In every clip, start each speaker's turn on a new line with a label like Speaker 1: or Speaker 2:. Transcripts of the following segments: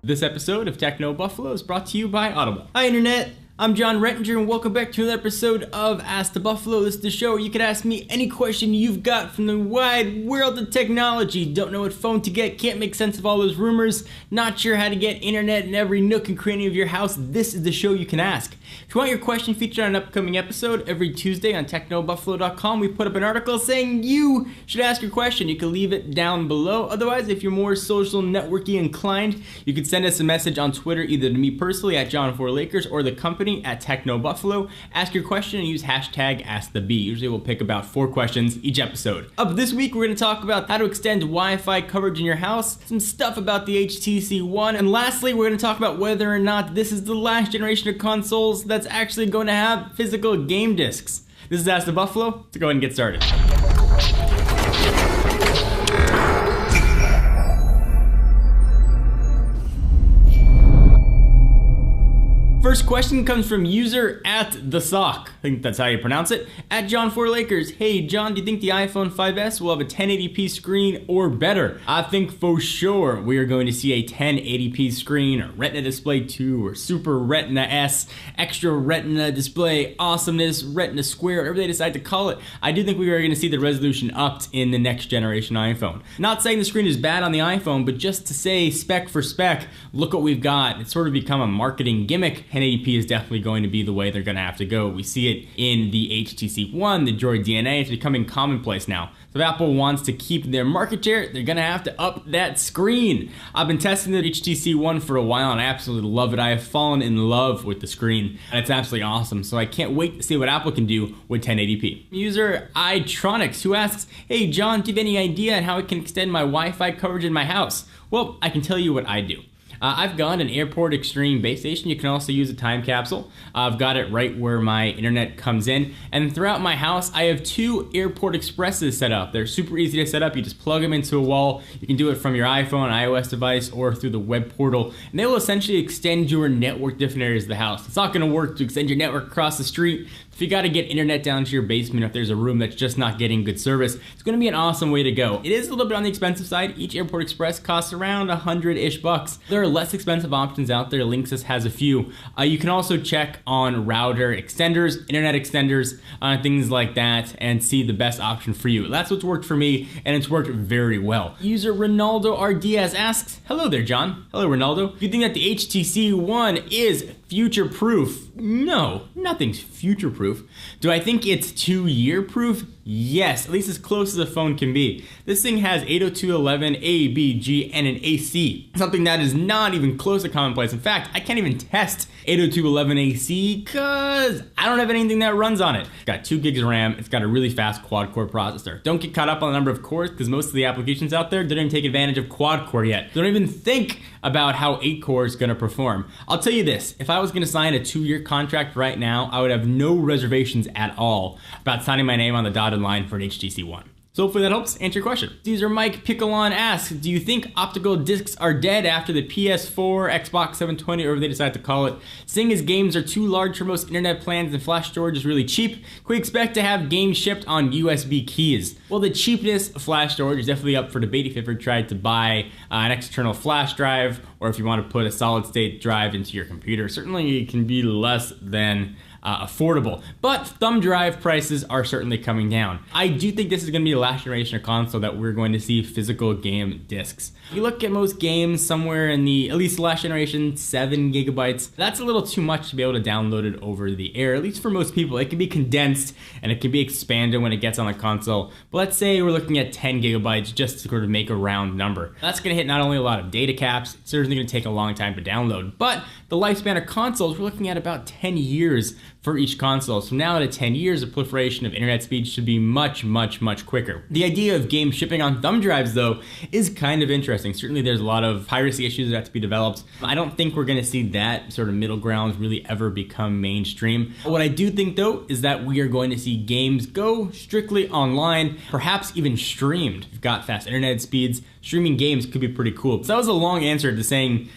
Speaker 1: This episode of Techno Buffalo is brought to you by Audible. Hi Internet, I'm John Rettinger and welcome back to another episode of Ask the Buffalo. This is the show where you can ask me any question you've got from the wide world of technology. Don't know what phone to get, can't make sense of all those rumors, not sure how to get internet in every nook and cranny of your house. This is the show you can ask. If you want your question featured on an upcoming episode, every Tuesday on technobuffalo.com we put up an article saying you should ask your question. You can leave it down below. Otherwise, if you're more social networky inclined, you can send us a message on Twitter either to me personally at John4Lakers or the company at TechnoBuffalo. Ask your question and use hashtag AskTheBee. Usually we'll pick about 4 questions each episode. Up this week, we're going to talk about how to extend Wi-Fi coverage in your house, some stuff about the HTC One, and lastly, we're going to talk about whether or not this is the last generation of consoles that's actually going to have physical game discs. This is Ask the Buffalo, so go ahead and get started. First question comes from user at the sock. I think that's how you pronounce it. At John4Lakers. Hey John, do you think the iPhone 5S will have a 1080p screen or better? I think for sure we are going to see a 1080p screen, or Retina Display 2, or Super Retina S, Extra Retina Display, Awesomeness, Retina Square, whatever they decide to call it. I do think we are going to see the resolution upped in the next generation iPhone. Not saying the screen is bad on the iPhone, but just to say spec for spec, look what we've got. It's sort of become a marketing gimmick. 1080p is definitely going to be the way they're going to have to go. We see it in the HTC One, the Droid DNA. It's becoming commonplace now. So if Apple wants to keep their market share, they're going to have to up that screen. I've been testing the HTC One for a while and I absolutely love it. I have fallen in love with the screen and it's absolutely awesome. So I can't wait to see what Apple can do with 1080p. User iTronics, who asks, hey John, do you have any idea on how I can extend my Wi-Fi coverage in my house? Well, I can tell you what I do. I've got an Airport Extreme base station. You can also use a time capsule. I've got it right where my internet comes in. And throughout my house, I have 2 Airport Expresses set up. They're super easy to set up. You just plug them into a wall. You can do it from your iPhone, iOS device, or through the web portal. And they will essentially extend your network to different areas of the house. It's not gonna work to extend your network across the street. If you gotta get internet down to your basement, if there's a room that's just not getting good service, it's gonna be an awesome way to go. It is a little bit on the expensive side. Each Airport Express costs around 100-ish bucks. There are less expensive options out there. Linksys has a few. You can also check on router extenders, internet extenders, things like that, and see the best option for you. That's what's worked for me, and it's worked very well. User Ronaldo R. Diaz asks, hello there, John. Hello, Ronaldo. Do you think that the HTC One is future-proof? No, nothing's future-proof. Do I think it's 2-year proof? Yes, at least as close as a phone can be. This thing has 802.11 A, B, G, and an AC. Something that is not even close to commonplace. In fact, I can't even test 802.11 AC because I don't have anything that runs on it. It's got 2 gigs of RAM. It's got a really fast quad-core processor. Don't get caught up on the number of cores because most of the applications out there, they don't even take advantage of quad-core yet. They don't even think about how 8 core is gonna perform. I'll tell you this, if I was gonna sign a 2-year contract right now, I would have no reservations at all about signing my name on the dotted line for an HTC One. So hopefully that helps answer your question. User Mike Piccolon asks, do you think optical discs are dead after the PS4, Xbox 720, or whatever they decide to call it? Seeing as games are too large for most internet plans and flash storage is really cheap, can we expect to have games shipped on USB keys? Well, the cheapness of flash storage is definitely up for debate if you ever tried to buy an external flash drive, or if you want to put a solid state drive into your computer. Certainly it can be less than affordable, but thumb drive prices are certainly coming down. I do think this is going to be the last generation of console that we're going to see physical game discs. If you look at most games somewhere in the, at least last generation, 7 gigabytes, that's a little too much to be able to download it over the air, at least for most people. It can be condensed and it can be expanded when it gets on the console, but let's say we're looking at 10 gigabytes just to sort of make a round number. That's going to hit not only a lot of data caps, it's certainly going to take a long time to download, but the lifespan of consoles, we're looking at about 10 years for each console. So now at 10 years, the proliferation of internet speed should be much, much, much quicker. The idea of games shipping on thumb drives, though, is kind of interesting. Certainly there's a lot of piracy issues that have to be developed. I don't think we're gonna see that sort of middle ground really ever become mainstream. What I do think, though, is that we are going to see games go strictly online, perhaps even streamed. If you've got fast internet speeds, streaming games could be pretty cool. So that was a long answer to saying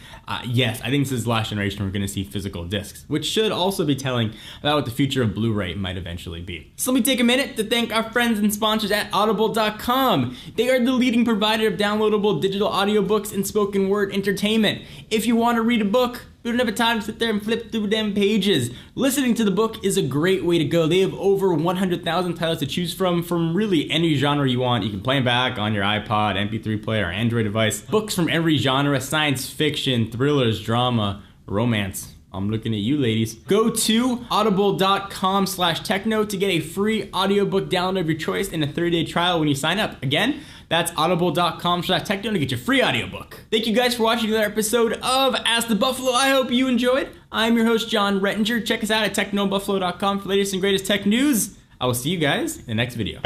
Speaker 1: yes, I think this is the last generation we're going to see physical discs, which should also be telling about what the future of Blu-ray might eventually be. So let me take a minute to thank our friends and sponsors at Audible.com. They are the leading provider of downloadable digital audiobooks and spoken word entertainment. If you want to read a book, you don't have time to sit there and flip through them pages, listening to the book is a great way to go. They have over 100,000 titles to choose from really any genre you want. You can play them back on your iPod, MP3 player, or Android device. Books from every genre: science fiction, thrillers, drama, romance. I'm looking at you, ladies. Go to audible.com/techno to get a free audiobook download of your choice and a 30-day trial when you sign up. Again, that's audible.com/techno to get your free audiobook. Thank you guys for watching another episode of Ask the Buffalo. I hope you enjoyed. I'm your host, John Rettinger. Check us out at technobuffalo.com for the latest and greatest tech news. I will see you guys in the next video.